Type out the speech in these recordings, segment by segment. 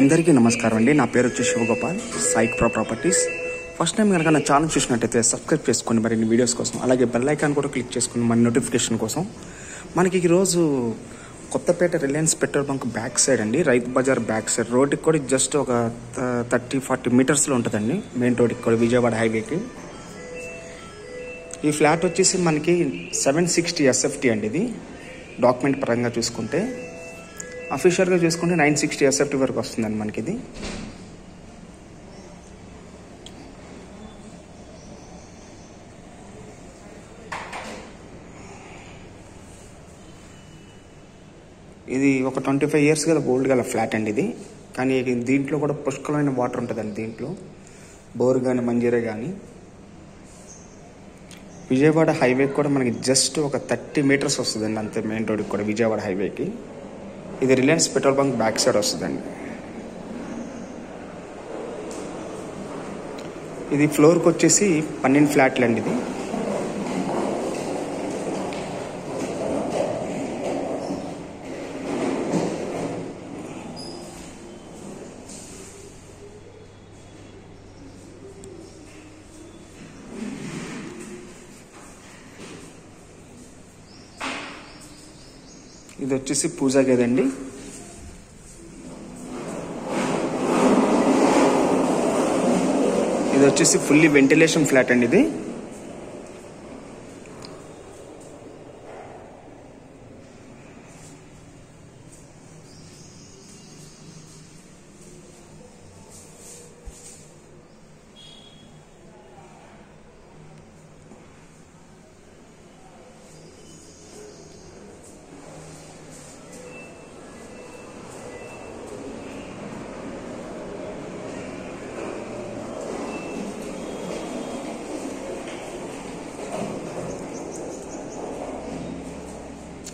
అందరికీ నమస్కారం అండి. నా పేరు వచ్చి శివగోపాల్, సైక్ ప్రో ప్రాపర్టీస్. ఫస్ట్ టైం కనుక నా ఛానల్ చూసినట్టయితే సబ్స్క్రైబ్ చేసుకొని మరిన్ని వీడియోస్ కోసం, అలాగే బెల్ ఐకాన్ కూడా క్లిక్ చేసుకుని మన నోటిఫికేషన్ కోసం. మనకి ఈరోజు Kothapet Reliance petrol bunk back side అండి, రైతు బజార్ బ్యాక్ సైడ్ రోడ్డుకి కూడా జస్ట్ ఒక 30-40 మీటర్స్లో ఉంటుందండి, మెయిన్ రోడ్కి కూడా, విజయవాడ హైవేకి. ఈ ఫ్లాట్ వచ్చేసి మనకి 760 SFT అండి. ఇది డాక్యుమెంట్ పరంగా చూసుకుంటే, అఫీషియల్గా చూసుకుంటే 960 SFT వరకు వస్తుందండి మనకి. ఇది ఒక 25 years గల ఓల్డ్ గల ఫ్లాట్ అండి ఇది. కానీ దీంట్లో కూడా పుష్కలమైన వాటర్ ఉంటుందండి దీంట్లో, బోర్ కానీ మంజీరా కానీ. విజయవాడ హైవేకి కూడా మనకి జస్ట్ ఒక 30 మీటర్స్ వస్తుందండి అంతే, మెయిన్ రోడ్కి కూడా, విజయవాడ హైవేకి. ఇది Reliance petrol bunk back side వస్తుందండి. ఇది ఫ్లోర్కి వచ్చేసి 12 ఫ్లాట్లు అండి. ఇది వచ్చేసి పూజా గది అండి. ఇది వచ్చేసి ఫుల్లీ వెంటిలేషన్ ఫ్లాట్ అండి. ఇది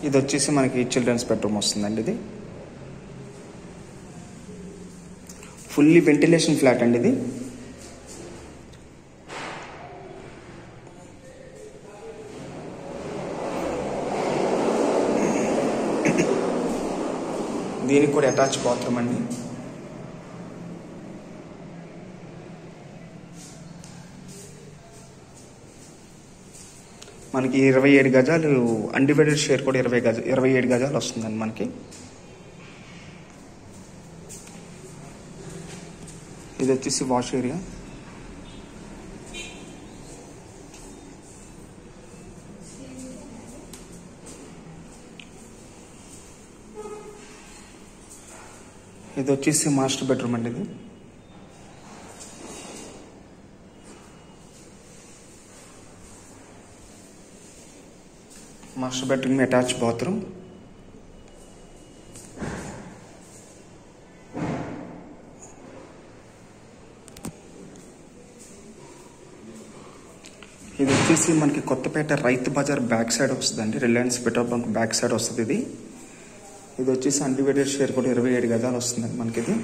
ఇది వచ్చేసి మనకి చిల్డ్రన్స్ బెడ్రూమ్ వస్తుందండి. ఇది ఫుల్లీ వెంటిలేషన్ ఫ్లాట్ అండి. ఇది దీనికి కూడా అటాచ్ బాత్రూమ్ అండి. మనకి 27 గజాలు అన్డివైడెడ్ షేర్ కూడా 27 గజాలు వస్తుందండి మనకి. ఇది వచ్చేసి వాష్ ఏరియా. ఇది వచ్చేసి మాస్టర్ బెడ్రూమ్ అండి. ఇది మాస్టర్ బెడ్రూమ్ అటాచ్ బాత్రూమ్. ఇది వచ్చేసి మనకి కొత్తపేట రైతు బజార్ బ్యాక్ సైడ్ వస్తుందండి, Reliance petrol bunk back side వస్తుంది. ఇది వచ్చేసి అన్డివైడెడ్ షేర్ కూడా 27 గజాలు వస్తుందండి మనకి.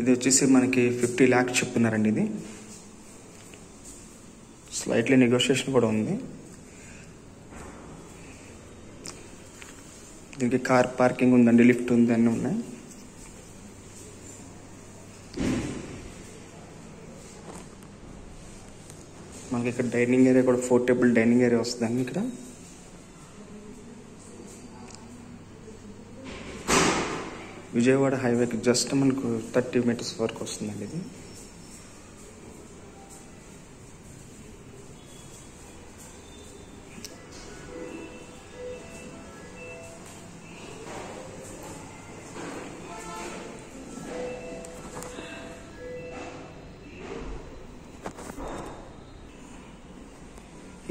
ఇది వచ్చేసి మనకి 50 lakhs చెప్తున్నారండి. ఇది స్లైట్లీ నెగోషియేషన్ కూడా ఉంది. దీనికి కార్ పార్కింగ్ ఉందండి, లిఫ్ట్ ఉంది, అన్నీ ఉన్నాయి. మనకి ఇక్కడ డైనింగ్ ఏరియా కూడా 4 table డైనింగ్ ఏరియా వస్తుందండి. ఇక్కడ విజయవాడ హైవేకి జస్ట్ మనకు 30 మీటర్స్ వరకు వస్తుందండి. ఇది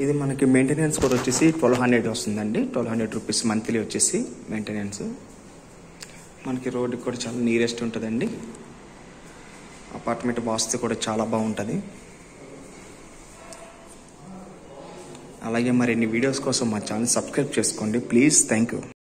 ఇది మనకి మెయింటెనెన్స్ కూడా వచ్చేసి 1200 వస్తుందండి. 1200 రూపీస్ మంత్లీ వచ్చేసి మెయింటెనెన్స్. మనకి రోడ్డు కూడా చాలా నియరెస్ట్ ఉంటుందండి. అపార్ట్మెంట్ వాస్తు కూడా చాలా బాగుంటుంది. అలాగే మరిన్ని వీడియోస్ కోసం మా ఛానల్ సబ్స్క్రైబ్ చేసుకోండి ప్లీజ్. Thank you.